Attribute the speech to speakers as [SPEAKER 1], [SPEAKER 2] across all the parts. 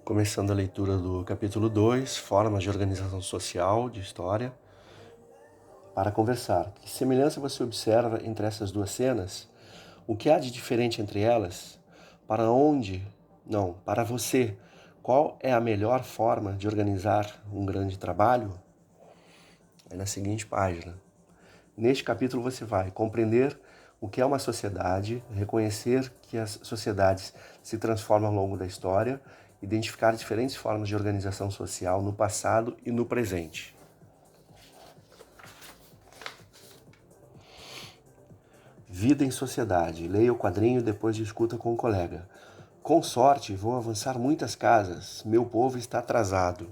[SPEAKER 1] Começando a leitura do capítulo 2, Formas de Organização Social, de História, para conversar. Que semelhança você observa entre essas duas cenas? O que há de diferente entre elas? Para você, qual é a melhor forma de organizar um grande trabalho? É na seguinte página. Neste capítulo você vai compreender o que é uma sociedade, reconhecer que as sociedades se transformam ao longo da história, identificar diferentes formas de organização social no passado e no presente. Vida em sociedade. Leia o quadrinho e depois discuta com o colega. Com sorte, vou avançar muitas casas. Meu povo está atrasado.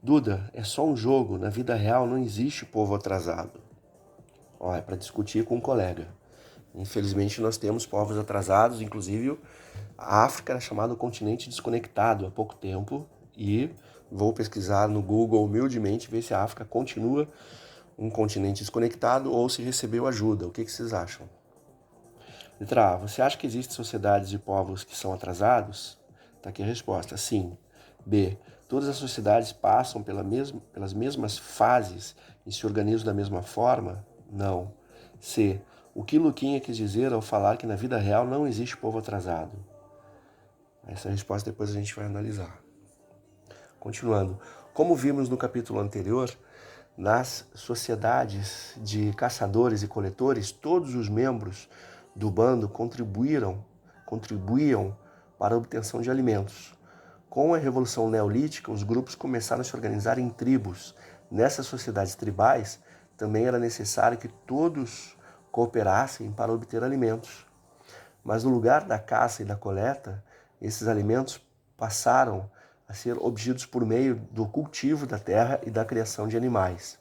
[SPEAKER 1] Duda, é só um jogo. Na vida real não existe povo atrasado. É para discutir com um colega. Infelizmente nós temos povos atrasados, inclusive a África era chamada continente desconectado há pouco tempo e vou pesquisar no Google humildemente ver se a África continua um continente desconectado ou se recebeu ajuda. O que vocês acham? Letra A. Você acha que existem sociedades e povos que são atrasados? Está aqui a resposta. Sim. B. Todas as sociedades passam pelas mesmas fases e se organizam da mesma forma? Não. C. O que Luquinha quis dizer ao falar que na vida real não existe povo atrasado? Essa resposta depois a gente vai analisar. Continuando. Como vimos no capítulo anterior, nas sociedades de caçadores e coletores, todos os membros do bando contribuíam para a obtenção de alimentos. Com a Revolução Neolítica, os grupos começaram a se organizar em tribos. Nessas sociedades tribais, também era necessário que todos cooperassem para obter alimentos. Mas no lugar da caça e da coleta, esses alimentos passaram a ser obtidos por meio do cultivo da terra e da criação de animais.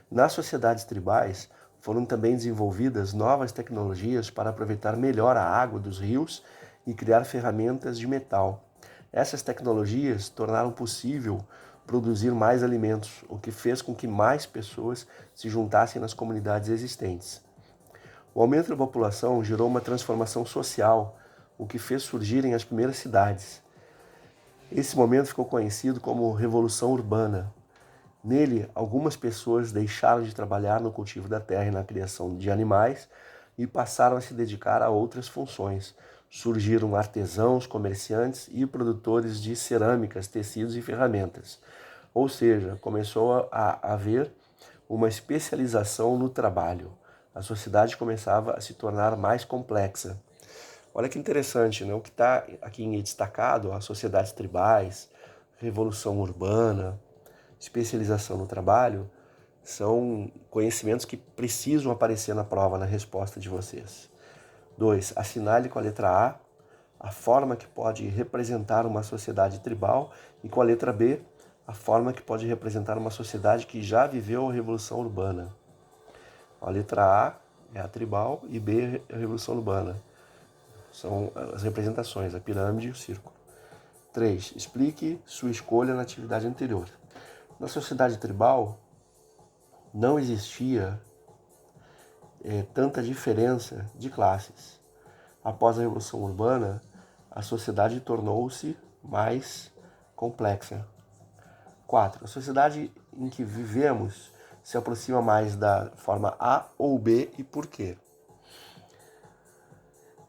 [SPEAKER 1] Nas sociedades tribais, foram também desenvolvidas novas tecnologias para aproveitar melhor a água dos rios e criar ferramentas de metal. Essas tecnologias tornaram possível produzir mais alimentos, o que fez com que mais pessoas se juntassem nas comunidades existentes. O aumento da população gerou uma transformação social, o que fez surgirem as primeiras cidades. Esse momento ficou conhecido como Revolução Urbana. Nele, algumas pessoas deixaram de trabalhar no cultivo da terra e na criação de animais e passaram a se dedicar a outras funções. Surgiram artesãos, comerciantes e produtores de cerâmicas, tecidos e ferramentas. Ou seja, começou a haver uma especialização no trabalho. A sociedade começava a se tornar mais complexa. Olha que interessante, né? O que está aqui destacado, as sociedades tribais, revolução urbana, especialização no trabalho, são conhecimentos que precisam aparecer na prova, na resposta de vocês. 2. Assinale com a letra A forma que pode representar uma sociedade tribal e com a letra B a forma que pode representar uma sociedade que já viveu a Revolução Urbana. A letra A é a tribal e B é a Revolução Urbana. São as representações, a pirâmide e o círculo. 3. Explique sua escolha na atividade anterior. Na sociedade tribal, não existia tanta diferença de classes. Após a Revolução Urbana, a sociedade tornou-se mais complexa. 4. A sociedade em que vivemos se aproxima mais da forma A ou B e por quê?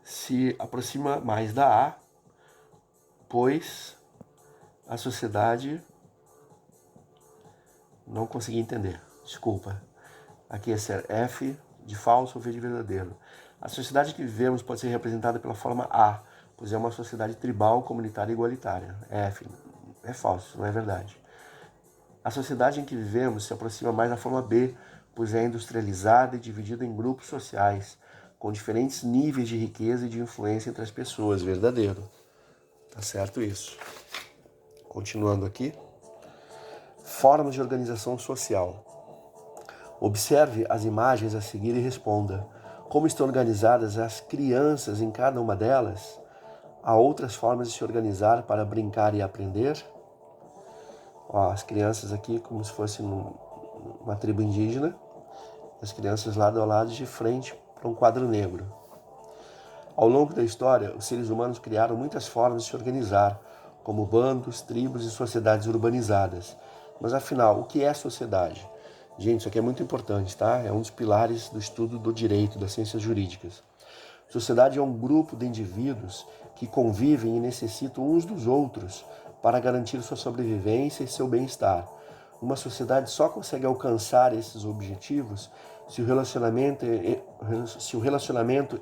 [SPEAKER 1] Se aproxima mais da A, pois a sociedade... Não consegui entender, desculpa. Aqui é ser F de falso ou V de verdadeiro. A sociedade que vivemos pode ser representada pela forma A, pois é uma sociedade tribal, comunitária e igualitária. F é falso, não é verdade. A sociedade em que vivemos se aproxima mais da forma B, pois é industrializada e dividida em grupos sociais, com diferentes níveis de riqueza e de influência entre as pessoas. Verdadeiro. Tá certo isso. Continuando aqui. Formas de organização social. Observe as imagens a seguir e responda. Como estão organizadas as crianças em cada uma delas? Há outras formas de se organizar para brincar e aprender? As crianças aqui como se fosse uma tribo indígena. As crianças lado a lado de frente para um quadro negro. Ao longo da história, os seres humanos criaram muitas formas de se organizar. como bandos, tribos e sociedades urbanizadas. Mas afinal, o que é sociedade? Gente, isso aqui é muito importante, tá? É um dos pilares do estudo do direito, das ciências jurídicas. Sociedade é um grupo de indivíduos que convivem e necessitam uns dos outros para garantir sua sobrevivência e seu bem-estar. Uma sociedade só consegue alcançar esses objetivos se o relacionamento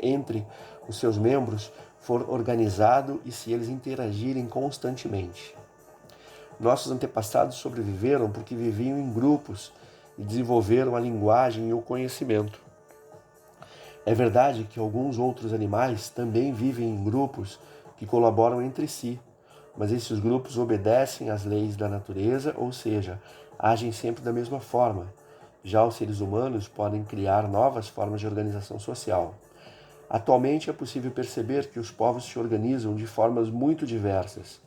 [SPEAKER 1] entre os seus membros for organizado e se eles interagirem constantemente. Nossos antepassados sobreviveram porque viviam em grupos e desenvolveram a linguagem e o conhecimento. É verdade que alguns outros animais também vivem em grupos que colaboram entre si, mas esses grupos obedecem às leis da natureza, ou seja, agem sempre da mesma forma. Já os seres humanos podem criar novas formas de organização social. Atualmente é possível perceber que os povos se organizam de formas muito diversas.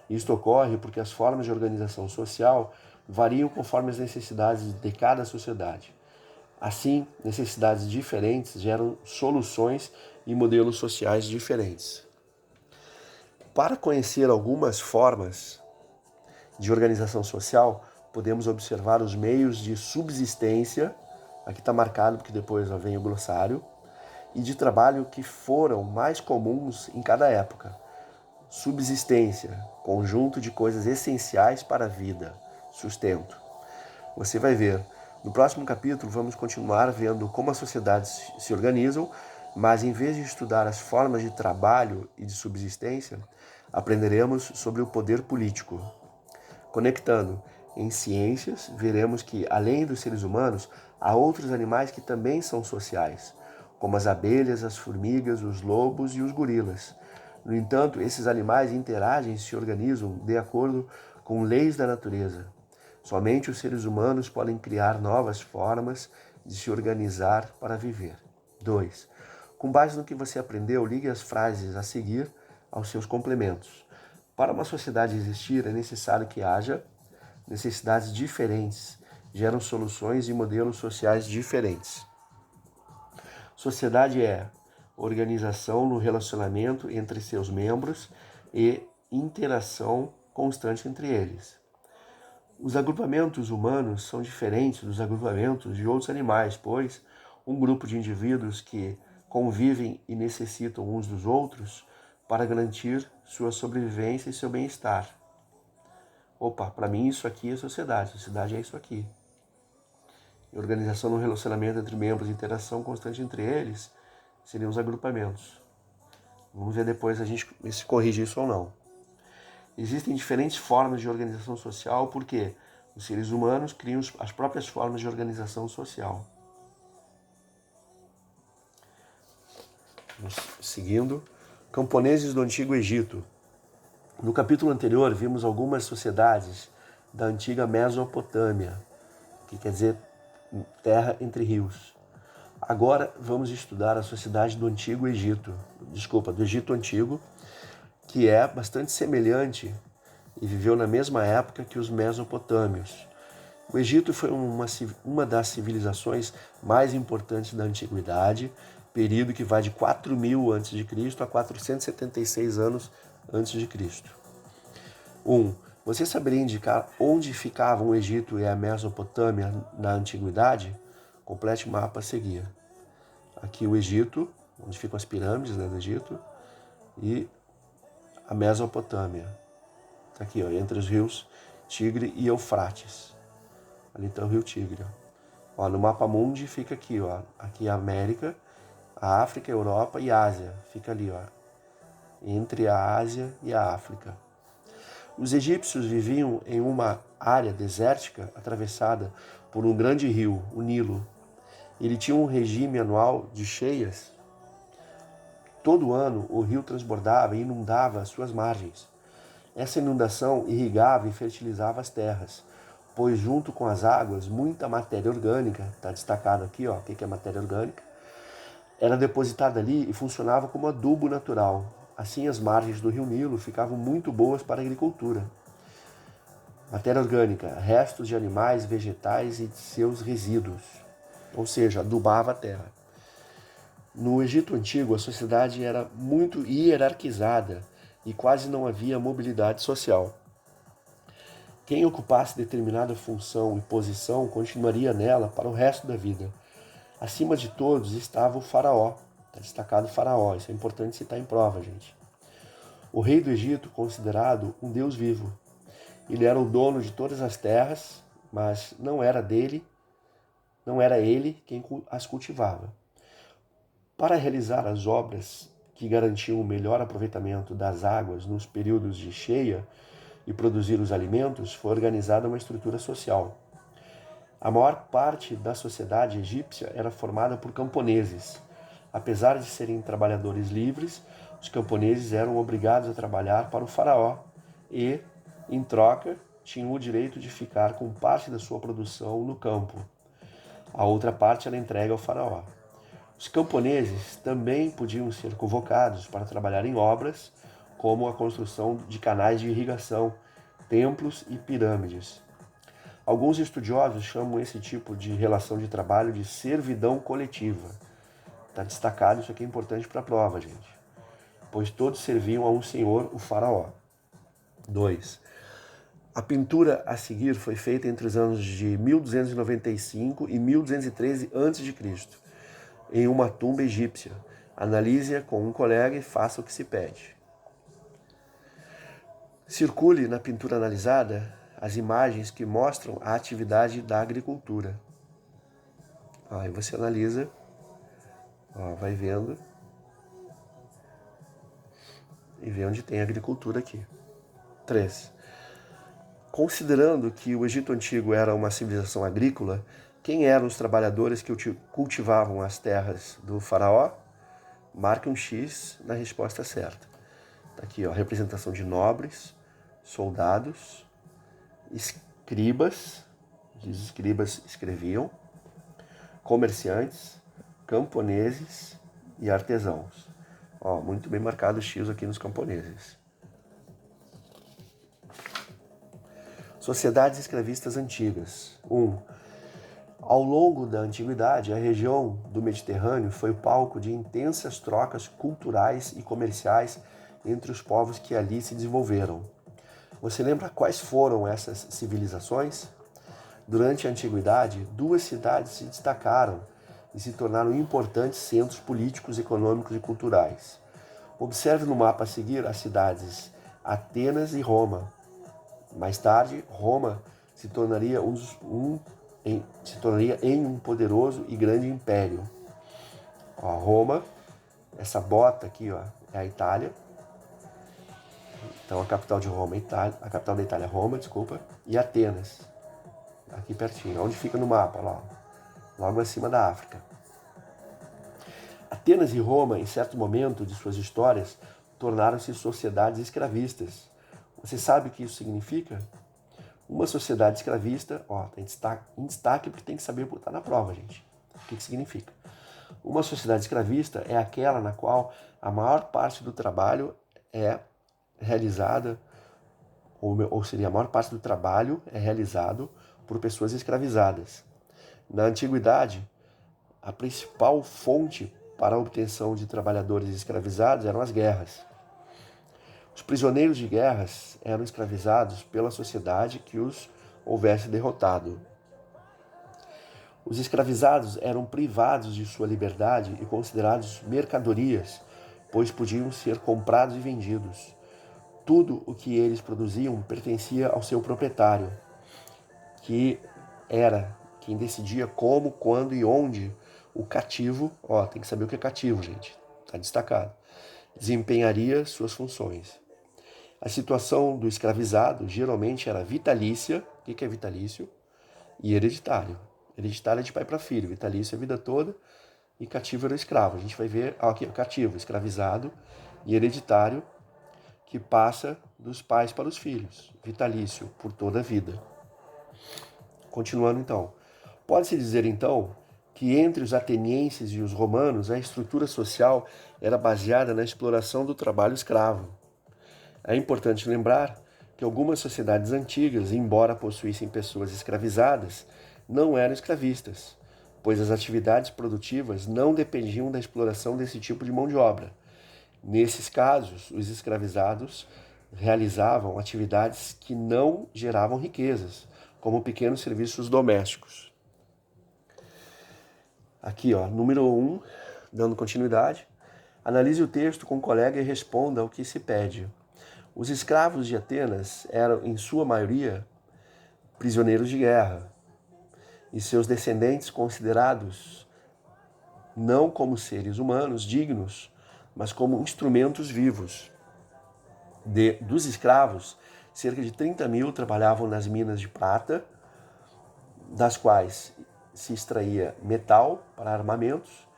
[SPEAKER 1] Isto ocorre porque as formas de organização social variam conforme as necessidades de cada sociedade. Assim, necessidades diferentes geram soluções e modelos sociais diferentes. Para conhecer algumas formas de organização social, podemos observar os meios de subsistência, aqui está marcado porque depois vem o glossário, e de trabalho que foram mais comuns em cada época. Subsistência, conjunto de coisas essenciais para a vida, sustento. Você vai ver. No próximo capítulo vamos continuar vendo como as sociedades se organizam, mas em vez de estudar as formas de trabalho e de subsistência, aprenderemos sobre o poder político. Conectando em ciências, veremos que, além dos seres humanos, há outros animais que também são sociais, como as abelhas, as formigas, os lobos e os gorilas. No entanto, esses animais interagem e se organizam de acordo com leis da natureza. Somente os seres humanos podem criar novas formas de se organizar para viver. 2. Com base no que você aprendeu, ligue as frases a seguir aos seus complementos. Para uma sociedade existir, é necessário que haja necessidades diferentes, geram soluções e modelos sociais diferentes. Sociedade é organização no relacionamento entre seus membros e interação constante entre eles. Os agrupamentos humanos são diferentes dos agrupamentos de outros animais, pois um grupo de indivíduos que convivem e necessitam uns dos outros para garantir sua sobrevivência e seu bem-estar. Para mim isso aqui é sociedade. Sociedade é isso aqui. E organização no relacionamento entre membros e interação constante entre eles seriam os agrupamentos. Vamos ver depois a gente se corrige isso ou não. Existem diferentes formas de organização social porque os seres humanos criam as próprias formas de organização social. Vamos seguindo. Camponeses do Antigo Egito. No capítulo anterior, vimos algumas sociedades da antiga Mesopotâmia, que quer dizer terra entre rios. Agora vamos estudar a sociedade do Antigo Egito, do Egito Antigo, que é bastante semelhante e viveu na mesma época que os mesopotâmios. O Egito foi uma das civilizações mais importantes da Antiguidade, período que vai de 4.000 a.C. a 476 anos antes de Cristo. 1. Você saberia indicar onde ficavam o Egito e a Mesopotâmia na Antiguidade? Complete o mapa a seguir. Aqui o Egito, onde ficam as pirâmides, do Egito, e a Mesopotâmia. Está aqui, entre os rios Tigre e Eufrates. Ali está o rio Tigre. No mapa mundi fica aqui, aqui a América, a África, a Europa e a Ásia. Fica ali, entre a Ásia e a África. Os egípcios viviam em uma área desértica atravessada por um grande rio, o Nilo. Ele tinha um regime anual de cheias. Todo ano o rio transbordava e inundava as suas margens. Essa inundação irrigava e fertilizava as terras, pois junto com as águas, muita matéria orgânica, está destacado aqui, o que é matéria orgânica, era depositada ali e funcionava como adubo natural. Assim, as margens do rio Nilo ficavam muito boas para a agricultura. Matéria orgânica, restos de animais, vegetais e de seus resíduos, ou seja, adubava a terra. No Egito Antigo, a sociedade era muito hierarquizada e quase não havia mobilidade social. Quem ocupasse determinada função e posição continuaria nela para o resto da vida. Acima de todos estava o faraó. Está destacado o faraó, isso é importante citar em prova, gente. O rei do Egito, considerado um deus vivo. Ele era o dono de todas as terras, mas não era ele quem as cultivava. Para realizar as obras que garantiam o melhor aproveitamento das águas nos períodos de cheia e produzir os alimentos, foi organizada uma estrutura social. A maior parte da sociedade egípcia era formada por camponeses. Apesar de serem trabalhadores livres, os camponeses eram obrigados a trabalhar para o faraó e, em troca, tinham o direito de ficar com parte da sua produção no campo. A outra parte era entregue ao faraó. Os camponeses também podiam ser convocados para trabalhar em obras, como a construção de canais de irrigação, templos e pirâmides. Alguns estudiosos chamam esse tipo de relação de trabalho de servidão coletiva. Está destacado, isso aqui é importante para a prova, gente. Pois todos serviam a um senhor, o faraó. 2. A pintura a seguir foi feita entre os anos de 1295 e 1213 a.C., em uma tumba egípcia. Analise-a com um colega e faça o que se pede. Circule na pintura analisada as imagens que mostram a atividade da agricultura. Aí você analisa, vai vendo e vê onde tem agricultura aqui. 3. Considerando que o Egito Antigo era uma civilização agrícola, quem eram os trabalhadores que cultivavam as terras do faraó? Marque um X na resposta certa. Está aqui, representação de nobres, soldados, escribas, os escribas escreviam, comerciantes, camponeses e artesãos. Muito bem marcado o X aqui nos camponeses. Sociedades escravistas antigas. 1. Ao longo da antiguidade, a região do Mediterrâneo foi palco de intensas trocas culturais e comerciais entre os povos que ali se desenvolveram. Você lembra quais foram essas civilizações? Durante a antiguidade, 2 cidades se destacaram e se tornaram importantes centros políticos, econômicos e culturais. Observe no mapa a seguir as cidades Atenas e Roma. Mais tarde, Roma se tornaria em um poderoso e grande império. Roma, essa bota aqui, é a Itália. Então a capital de Roma, a capital da Itália é Roma, e Atenas, aqui pertinho, onde fica no mapa, logo acima da África. Atenas e Roma, em certo momento de suas histórias, tornaram-se sociedades escravistas. Você sabe o que isso significa? Uma sociedade escravista, tem em destaque porque tem que saber botar na prova, gente. O que significa? Uma sociedade escravista é aquela na qual a maior parte do trabalho é realizada, ou seria a maior parte do trabalho é realizado por pessoas escravizadas. Na antiguidade, a principal fonte para a obtenção de trabalhadores escravizados eram as guerras. Os prisioneiros de guerras eram escravizados pela sociedade que os houvesse derrotado. Os escravizados eram privados de sua liberdade e considerados mercadorias, pois podiam ser comprados e vendidos. Tudo o que eles produziam pertencia ao seu proprietário, que era quem decidia como, quando e onde o cativo, tem que saber o que é cativo, gente, está destacado, desempenharia suas funções. A situação do escravizado geralmente era vitalícia, o que é vitalício? E hereditário. Hereditário é de pai para filho, vitalício é a vida toda, e cativo era o escravo. A gente vai ver aqui, cativo, escravizado, e hereditário, que passa dos pais para os filhos, vitalício, por toda a vida. Continuando então. Pode-se dizer então que entre os atenienses e os romanos a estrutura social era baseada na exploração do trabalho escravo. É importante lembrar que algumas sociedades antigas, embora possuíssem pessoas escravizadas, não eram escravistas, pois as atividades produtivas não dependiam da exploração desse tipo de mão de obra. Nesses casos, os escravizados realizavam atividades que não geravam riquezas, como pequenos serviços domésticos. Aqui, número 1, dando continuidade. Analise o texto com o colega e responda ao que se pede. Os escravos de Atenas eram, em sua maioria, prisioneiros de guerra, e seus descendentes considerados não como seres humanos dignos, mas como instrumentos vivos. Dos escravos, cerca de 30 mil trabalhavam nas minas de prata, das quais se extraía metal para armamentos,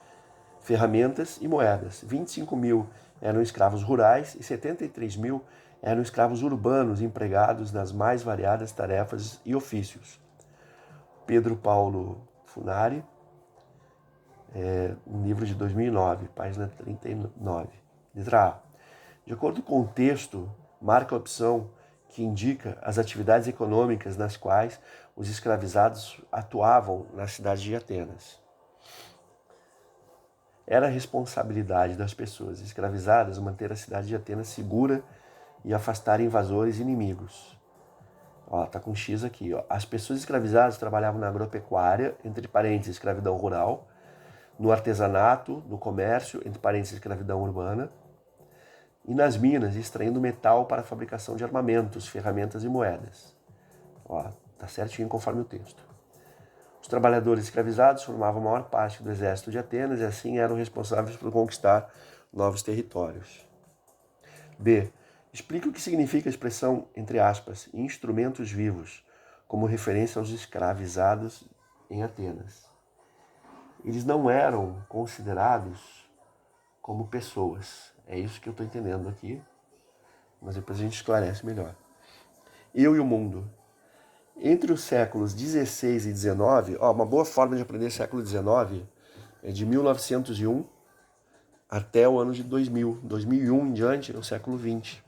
[SPEAKER 1] ferramentas e moedas. 25 mil eram escravos rurais e 73 mil eram escravos urbanos empregados nas mais variadas tarefas e ofícios. Pedro Paulo Funari, um livro de 2009, página 39. Letra A. De acordo com o texto, marca a opção que indica as atividades econômicas nas quais os escravizados atuavam na cidade de Atenas. Era responsabilidade das pessoas escravizadas manter a cidade de Atenas segura e afastar invasores e inimigos. Tá com X aqui. As pessoas escravizadas trabalhavam na agropecuária, entre parênteses, escravidão rural, no artesanato, no comércio, entre parênteses, escravidão urbana, e nas minas, extraindo metal para a fabricação de armamentos, ferramentas e moedas. Tá certinho conforme o texto. Os trabalhadores escravizados formavam a maior parte do exército de Atenas e assim eram responsáveis por conquistar novos territórios. B. Explique o que significa a expressão, entre aspas, instrumentos vivos, como referência aos escravizados em Atenas. Eles não eram considerados como pessoas. É isso que eu estou entendendo aqui, mas depois a gente esclarece melhor. Eu e o mundo. Entre os séculos 16 e 19, uma boa forma de aprender século 19 é de 1901 até o ano de 2000. 2001 em diante é o século 20.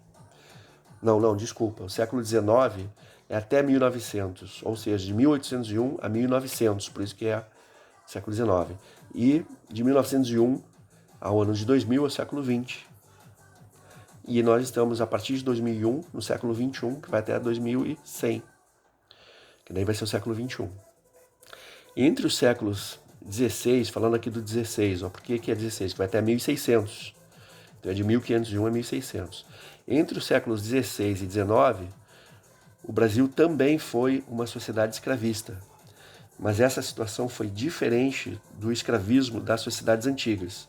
[SPEAKER 1] Desculpa. O século 19 é até 1900, ou seja, de 1801 a 1900, por isso que é século 19. E de 1901 ao ano de 2000 é o século 20. E nós estamos, a partir de 2001, no século 21, que vai até 2100. Que daí vai ser o século 21. Entre os séculos 16, falando aqui do 16, por que é 16? Que vai até 1600. Então é de 1501 a 1600. Entre os séculos 16 e 19, o Brasil também foi uma sociedade escravista. Mas essa situação foi diferente do escravismo das sociedades antigas.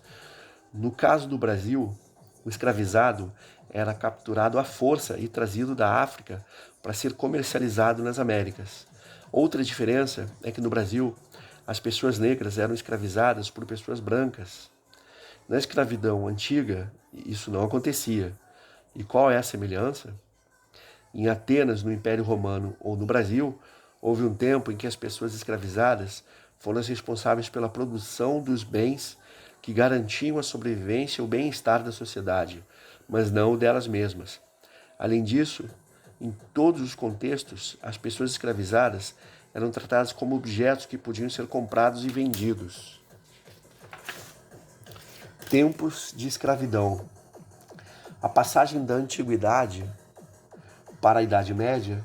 [SPEAKER 1] No caso do Brasil, o escravizado era capturado à força e trazido da África para ser comercializado nas Américas. Outra diferença é que no Brasil, as pessoas negras eram escravizadas por pessoas brancas. Na escravidão antiga, isso não acontecia. E qual é a semelhança? Em Atenas, no Império Romano ou no Brasil, houve um tempo em que as pessoas escravizadas foram as responsáveis pela produção dos bens que garantiam a sobrevivência e o bem-estar da sociedade, mas não o delas mesmas. Além disso, em todos os contextos, as pessoas escravizadas eram tratadas como objetos que podiam ser comprados e vendidos. Tempos de escravidão. A passagem da antiguidade para a Idade Média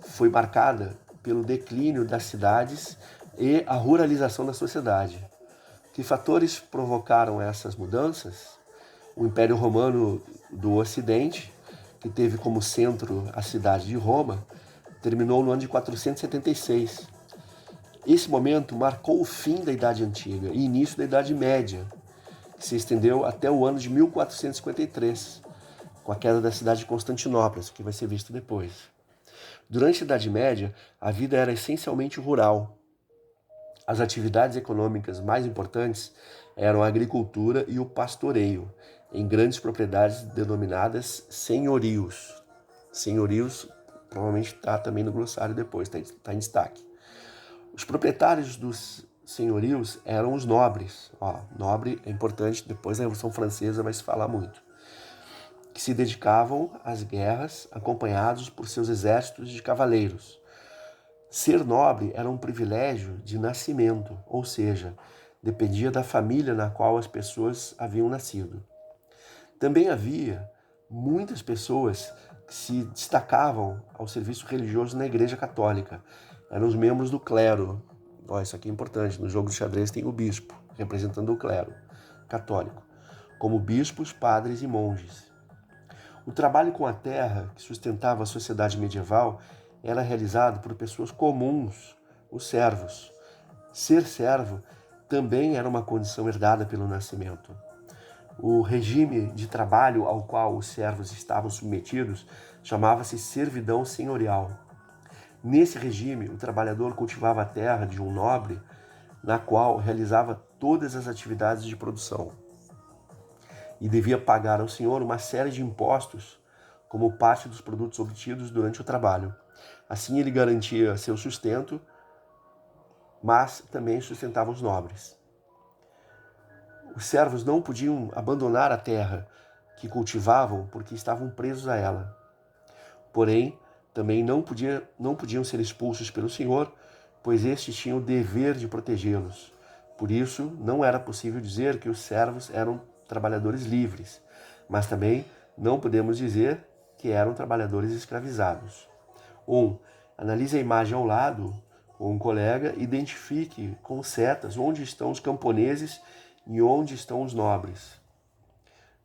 [SPEAKER 1] foi marcada pelo declínio das cidades e a ruralização da sociedade. Que fatores provocaram essas mudanças? O Império Romano do Ocidente, que teve como centro a cidade de Roma, terminou no ano de 476. Esse momento marcou o fim da Idade Antiga e início da Idade Média, que se estendeu até o ano de 1453, com a queda da cidade de Constantinopla, que vai ser visto depois. Durante a Idade Média, a vida era essencialmente rural. As atividades econômicas mais importantes eram a agricultura e o pastoreio, em grandes propriedades denominadas senhorios. Senhorios provavelmente está também no glossário depois, está em destaque. Os proprietários dos senhorios eram os nobres. Nobre é importante, depois da Revolução Francesa vai se falar muito. Que se dedicavam às guerras, acompanhados por seus exércitos de cavaleiros. Ser nobre era um privilégio de nascimento, ou seja, dependia da família na qual as pessoas haviam nascido. Também havia muitas pessoas que se destacavam ao serviço religioso na Igreja Católica. Eram os membros do clero. Isso aqui é importante. No jogo de xadrez tem o bispo, representando o clero católico, como bispos, padres e monges. O trabalho com a terra que sustentava a sociedade medieval era realizado por pessoas comuns, os servos. Ser servo também era uma condição herdada pelo nascimento. O regime de trabalho ao qual os servos estavam submetidos chamava-se servidão senhorial. Nesse regime, o trabalhador cultivava a terra de um nobre, na qual realizava todas as atividades de produção. E devia pagar ao senhor uma série de impostos como parte dos produtos obtidos durante o trabalho. Assim ele garantia seu sustento, mas também sustentava os nobres. Os servos não podiam abandonar a terra que cultivavam porque estavam presos a ela. Porém, também não podiam ser expulsos pelo senhor, pois este tinha o dever de protegê-los. Por isso, não era possível dizer que os servos eram trabalhadores livres, mas também não podemos dizer que eram trabalhadores escravizados. 1. Analise a imagem ao lado com um colega e identifique com setas onde estão os camponeses e onde estão os nobres.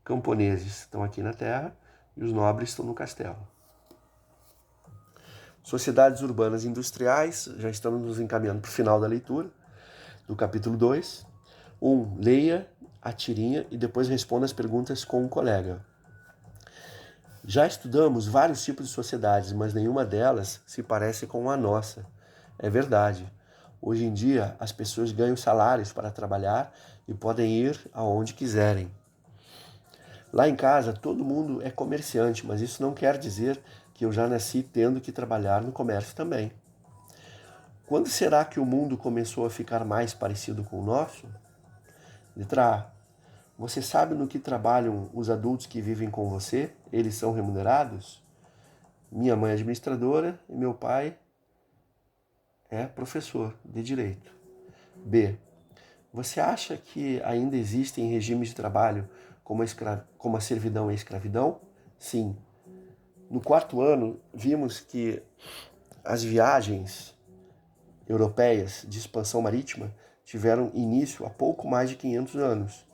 [SPEAKER 1] Camponeses estão aqui na terra e os nobres estão no castelo. Sociedades urbanas e industriais, já estamos nos encaminhando para o final da leitura, do capítulo 2. 1. Leia a tirinha e depois responda as perguntas com um colega. Já estudamos vários tipos de sociedades, mas nenhuma delas se parece com a nossa. É verdade. Hoje em dia, as pessoas ganham salários para trabalhar e podem ir aonde quiserem. Lá em casa, todo mundo é comerciante, mas isso não quer dizer que eu já nasci tendo que trabalhar no comércio também. Quando será que o mundo começou a ficar mais parecido com o nosso? Letra A. Você sabe no que trabalham os adultos que vivem com você? Eles são remunerados? Minha mãe é administradora e meu pai é professor de direito. B. Você acha que ainda existem regimes de trabalho como a servidão e a escravidão? Sim. No 4º ano, vimos que as viagens europeias de expansão marítima tiveram início há pouco mais de 500 anos.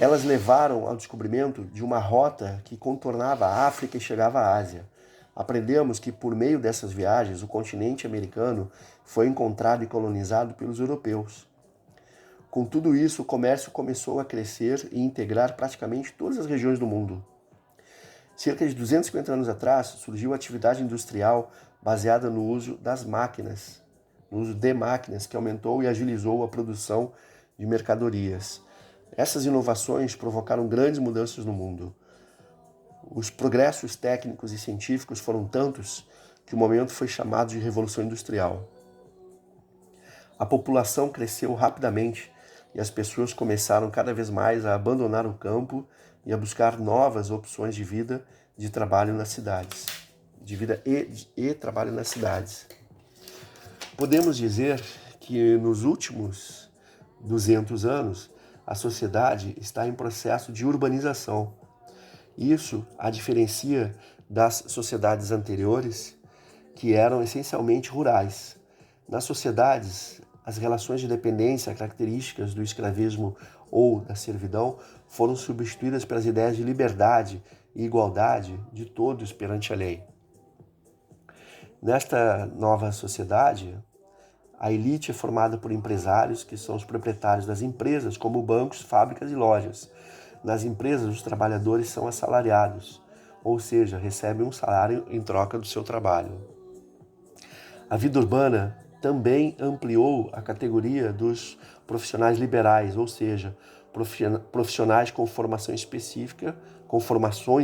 [SPEAKER 1] Elas levaram ao descobrimento de uma rota que contornava a África e chegava à Ásia. Aprendemos que, por meio dessas viagens, o continente americano foi encontrado e colonizado pelos europeus. Com tudo isso, o comércio começou a crescer e integrar praticamente todas as regiões do mundo. Cerca de 250 anos atrás, surgiu a atividade industrial baseada no uso das máquinas, no uso de máquinas, que aumentou e agilizou a produção de mercadorias. Essas inovações provocaram grandes mudanças no mundo. Os progressos técnicos e científicos foram tantos que o momento foi chamado de Revolução Industrial. A população cresceu rapidamente e as pessoas começaram cada vez mais a abandonar o campo e a buscar novas opções de vida, de trabalho nas cidades. De vida e trabalho nas cidades. Podemos dizer que nos últimos 200 anos, a sociedade está em processo de urbanização. Isso a diferencia das sociedades anteriores, que eram essencialmente rurais. Nas sociedades, as relações de dependência, características do escravismo ou da servidão, foram substituídas pelas ideias de liberdade e igualdade de todos perante a lei. Nesta nova sociedade, a elite é formada por empresários, que são os proprietários das empresas, como bancos, fábricas e lojas. Nas empresas, os trabalhadores são assalariados, ou seja, recebem um salário em troca do seu trabalho. A vida urbana também ampliou a categoria dos profissionais liberais, ou seja, profissionais com formações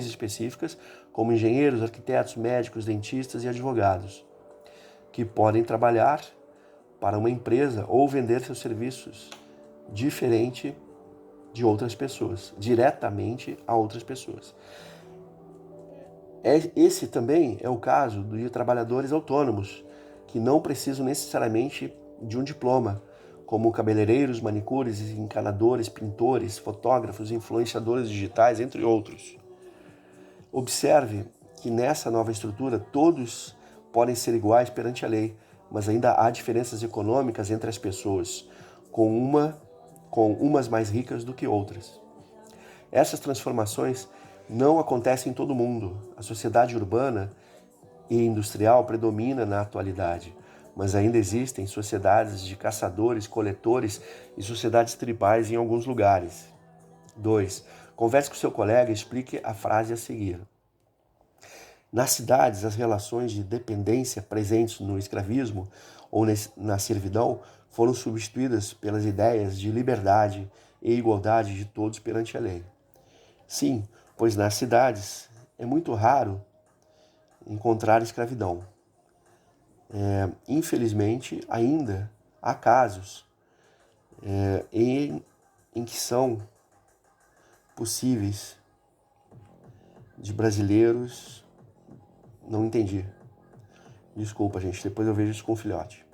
[SPEAKER 1] específicas, como engenheiros, arquitetos, médicos, dentistas e advogados, que podem trabalhar para uma empresa ou vender seus serviços diferente de outras pessoas, diretamente a outras pessoas. Esse também é o caso de trabalhadores autônomos, que não precisam necessariamente de um diploma, como cabeleireiros, manicures, encanadores, pintores, fotógrafos, influenciadores digitais, entre outros. Observe que nessa nova estrutura todos podem ser iguais perante a lei, mas ainda há diferenças econômicas entre as pessoas, com umas mais ricas do que outras. Essas transformações não acontecem em todo mundo. A sociedade urbana e industrial predomina na atualidade, mas ainda existem sociedades de caçadores, coletores e sociedades tribais em alguns lugares. 2. Converse com seu colega e explique a frase a seguir. Nas cidades, as relações de dependência presentes no escravismo ou na servidão foram substituídas pelas ideias de liberdade e igualdade de todos perante a lei. Sim, pois nas cidades é muito raro encontrar escravidão. Infelizmente, ainda há casos em que são possíveis de brasileiros. Não entendi. Desculpa, gente. Depois eu vejo isso com o filhote.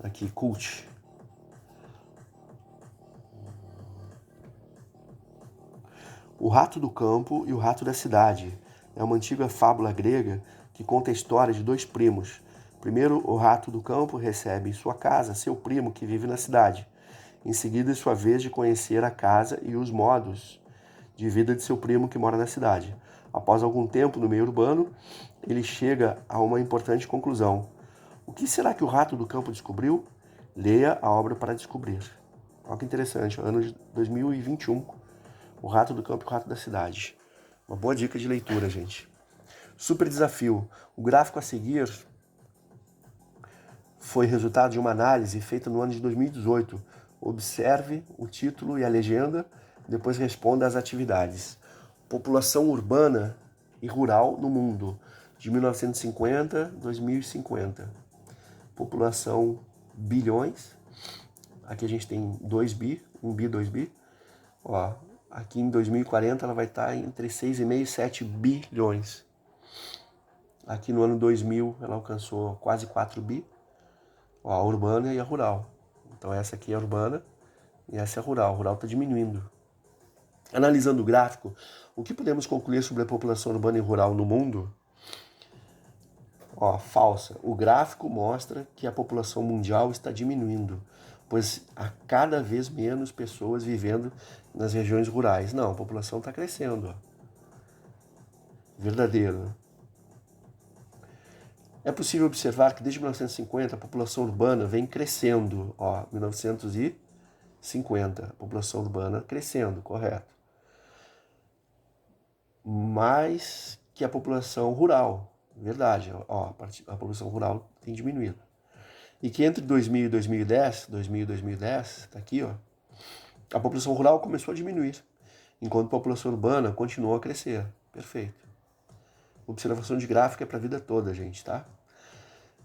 [SPEAKER 1] Aqui, cult. O rato do campo e o rato da cidade é uma antiga fábula grega que conta a história de dois primos. Primeiro, o rato do campo recebe em sua casa seu primo que vive na cidade. Em seguida, é sua vez de conhecer a casa e os modos de vida de seu primo que mora na cidade. Após algum tempo no meio urbano, ele chega a uma importante conclusão. O que será que o rato do campo descobriu? Leia a obra para descobrir. Olha que interessante, ano de 2021. O rato do campo e o rato da cidade. Uma boa dica de leitura, gente. Super desafio. O gráfico a seguir foi resultado de uma análise feita no ano de 2018. Observe o título e a legenda, depois responda às atividades. População urbana e rural no mundo, de 1950 a 2050. População bilhões. Aqui a gente tem 2 bi, 1 bi, 2 bi. Ó, aqui em 2040 ela vai estar entre 6,5 e 7 bilhões. Aqui no ano 2000 ela alcançou quase 4 bi. Ó, a urbana e a rural. Então essa aqui é a urbana e essa é a rural. A rural está diminuindo. Analisando o gráfico, o que podemos concluir sobre a população urbana e rural no mundo? Ó, falsa. O gráfico mostra que a população mundial está diminuindo, pois há cada vez menos pessoas vivendo nas regiões rurais. Não, a população está crescendo. Ó. Verdadeiro. É possível observar que desde 1950 a população urbana vem crescendo. Ó, 1950, a população urbana crescendo, correto. Mais que a população rural. Verdade, ó, a população rural tem diminuído. E que entre 2000 e 2010, tá aqui, ó, a população rural começou a diminuir, enquanto a população urbana continuou a crescer. Perfeito. Observação de gráfico é para a vida toda, gente, tá?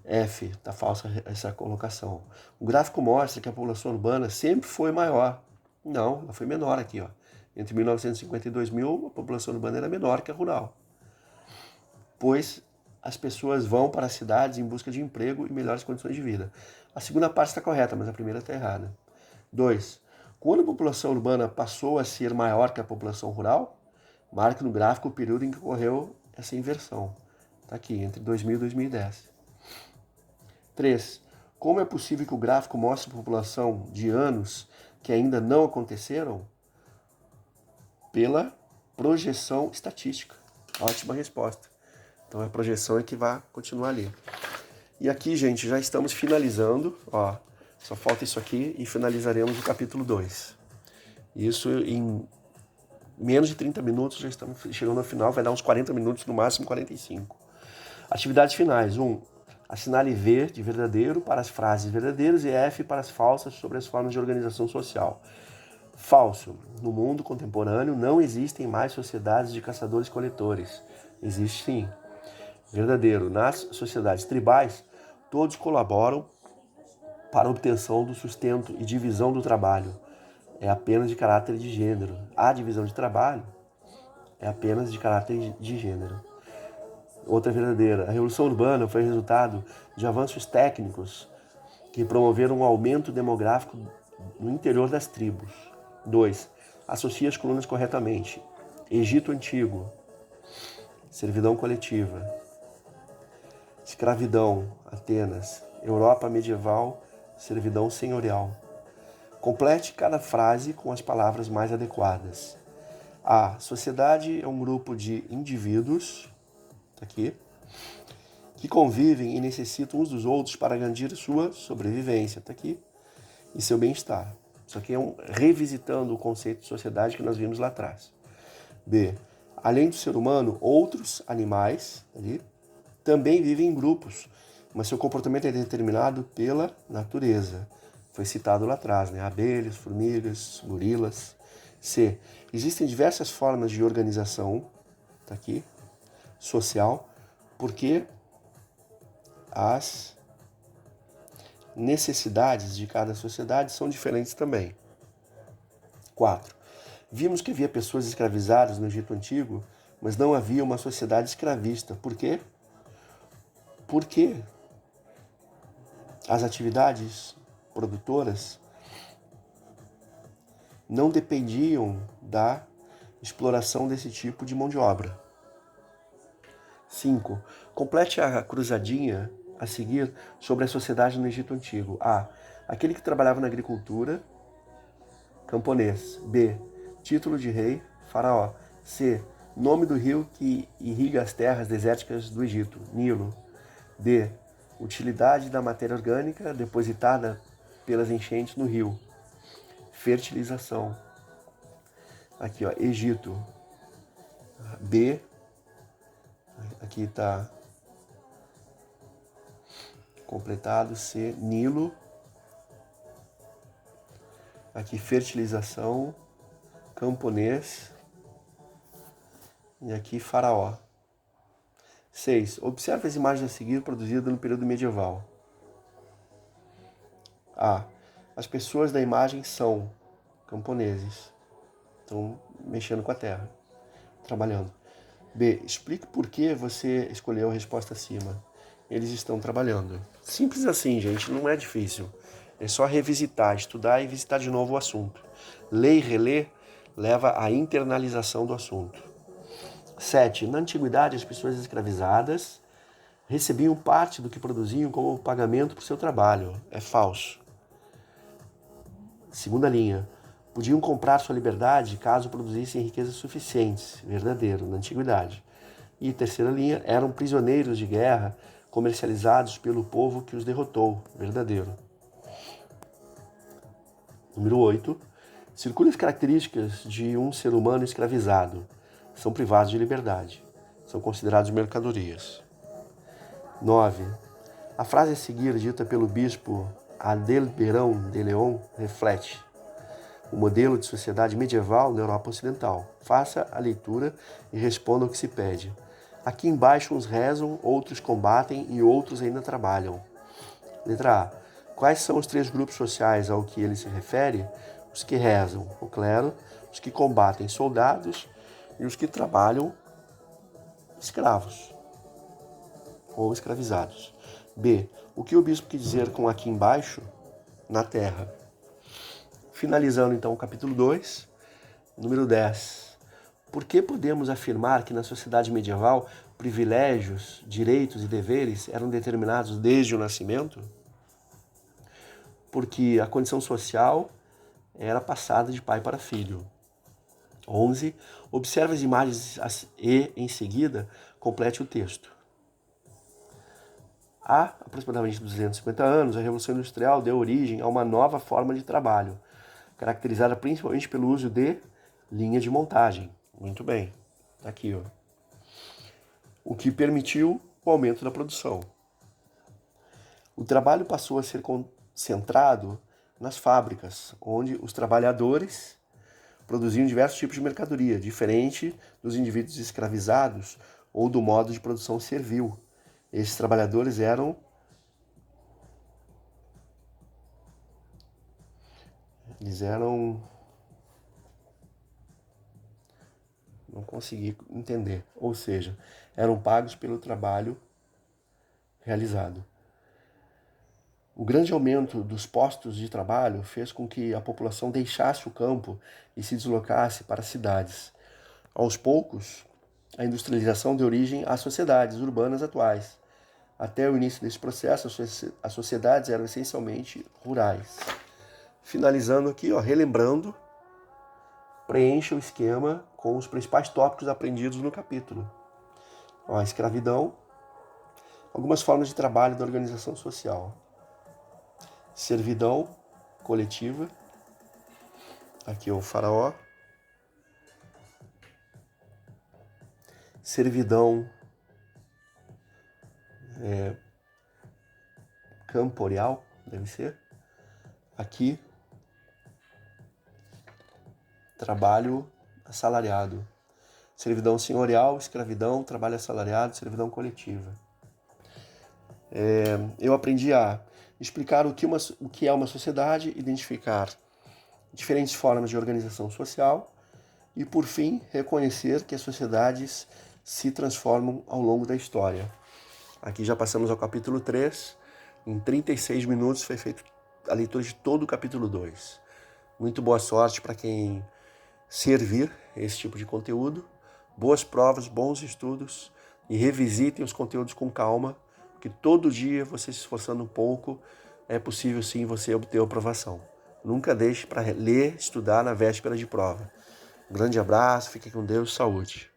[SPEAKER 1] F, tá falsa essa colocação. O gráfico mostra que a população urbana sempre foi maior. Não, ela foi menor aqui, ó. Entre 1950 e 2000, a população urbana era menor que a rural. Pois as pessoas vão para as cidades em busca de emprego e melhores condições de vida. A segunda parte está correta, mas a primeira está errada. 2. Quando a população urbana passou a ser maior que a população rural, marque no gráfico o período em que ocorreu essa inversão. Está aqui, entre 2000 e 2010. 3. Como é possível que o gráfico mostre a população de anos que ainda não aconteceram? Pela projeção estatística. Ótima resposta. Então a projeção é que vai continuar ali. E aqui, gente, já estamos finalizando. Ó, só falta isso aqui e finalizaremos o capítulo 2. Isso em menos de 30 minutos, já estamos chegando ao final. Vai dar uns 40 minutos, no máximo 45. Atividades finais. 1. Assinale V de verdadeiro para as frases verdadeiras e F para as falsas sobre as formas de organização social. Falso. No mundo contemporâneo não existem mais sociedades de caçadores-coletores. Existe sim. Verdadeiro. Nas sociedades tribais, todos colaboram para a obtenção do sustento e divisão do trabalho. É apenas de caráter de gênero. A divisão de trabalho é apenas de caráter de gênero. Outra verdadeira. A Revolução Urbana foi resultado de avanços técnicos que promoveram um aumento demográfico no interior das tribos. 2. Associa as colunas corretamente. Egito Antigo, servidão coletiva. Escravidão, Atenas. Europa medieval, servidão senhorial. Complete cada frase com as palavras mais adequadas. A. Sociedade é um grupo de indivíduos, aqui, que convivem e necessitam uns dos outros para garantir sua sobrevivência, aqui, e seu bem-estar. Isso aqui é revisitando o conceito de sociedade que nós vimos lá atrás. B. Além do ser humano, outros animais ali, também vivem em grupos, mas seu comportamento é determinado pela natureza. Foi citado lá atrás, né? Abelhas, formigas, gorilas. C. Existem diversas formas de organização, tá aqui, social, porque as necessidades de cada sociedade são diferentes também. 4. Vimos que havia pessoas escravizadas no Egito Antigo, mas não havia uma sociedade escravista. Por quê? Porque as atividades produtoras não dependiam da exploração desse tipo de mão de obra. 5. Complete a cruzadinha a seguir sobre a sociedade no Egito Antigo. A. Aquele que trabalhava na agricultura, camponês. B. Título de rei, faraó. C. Nome do rio que irriga as terras desérticas do Egito, Nilo. D. Utilidade da matéria orgânica depositada pelas enchentes no rio. Fertilização. Aqui, ó, Egito. B. Aqui está completado. C. Nilo. Aqui, fertilização. Camponês. E aqui, faraó. 6. Observe as imagens a seguir produzidas no período medieval. A. As pessoas da imagem são camponeses. Estão mexendo com a terra, trabalhando. B. Explique por que você escolheu a resposta acima. Eles estão trabalhando. Simples assim, gente, não é difícil. É só revisitar, estudar e visitar de novo o assunto. Ler e reler leva à internalização do assunto. 7. Na antiguidade, as pessoas escravizadas recebiam parte do que produziam como pagamento por seu trabalho. É falso. Segunda linha. Podiam comprar sua liberdade caso produzissem riquezas suficientes. Verdadeiro, na antiguidade. E terceira linha. Eram prisioneiros de guerra comercializados pelo povo que os derrotou. Verdadeiro. Número 8. Circule as características de um ser humano escravizado. São privados de liberdade. São considerados mercadorias. 9. A frase a seguir, dita pelo bispo Adalberão de León, reflete o modelo de sociedade medieval na Europa Ocidental. Faça a leitura e responda o que se pede. Aqui embaixo uns rezam, outros combatem e outros ainda trabalham. Letra A. Quais são os 3 grupos sociais ao que ele se refere? Os que rezam, o clero, os que combatem, soldados, e os que trabalham, escravos ou escravizados. B. O que o bispo quer dizer com aqui embaixo? Na terra. Finalizando então o capítulo 2, número 10. Por que podemos afirmar que na sociedade medieval privilégios, direitos e deveres eram determinados desde o nascimento? Porque a condição social era passada de pai para filho. 11. Observe as imagens e, em seguida, complete o texto. Há aproximadamente 250 anos, a Revolução Industrial deu origem a uma nova forma de trabalho, caracterizada principalmente pelo uso de linha de montagem. Muito bem, está aqui, ó. O que permitiu o aumento da produção. O trabalho passou a ser concentrado nas fábricas, onde os trabalhadores produziam diversos tipos de mercadoria, diferente dos indivíduos escravizados ou do modo de produção servil. Esses trabalhadores eram não consegui entender, ou seja, eram pagos pelo trabalho realizado. O grande aumento dos postos de trabalho fez com que a população deixasse o campo e se deslocasse para as cidades. Aos poucos, a industrialização deu origem às sociedades urbanas atuais. Até o início desse processo, as sociedades eram essencialmente rurais. Finalizando aqui, relembrando, preencha o esquema com os principais tópicos aprendidos no capítulo. Escravidão, algumas formas de trabalho da organização social. Servidão coletiva, aqui é o faraó. Servidão camporeal, deve ser. Aqui, trabalho assalariado. Servidão senhorial, escravidão, trabalho assalariado, servidão coletiva. Eu aprendi a explicar o que é uma sociedade, identificar diferentes formas de organização social e, por fim, reconhecer que as sociedades se transformam ao longo da história. Aqui já passamos ao capítulo 3. Em 36 minutos foi feita a leitura de todo o capítulo 2. Muito boa sorte para quem servir esse tipo de conteúdo. Boas provas, bons estudos e revisitem os conteúdos com calma, porque todo dia, você se esforçando um pouco, é possível sim você obter a aprovação. Nunca deixe para ler, estudar na véspera de prova. Um grande abraço, fique com Deus, saúde.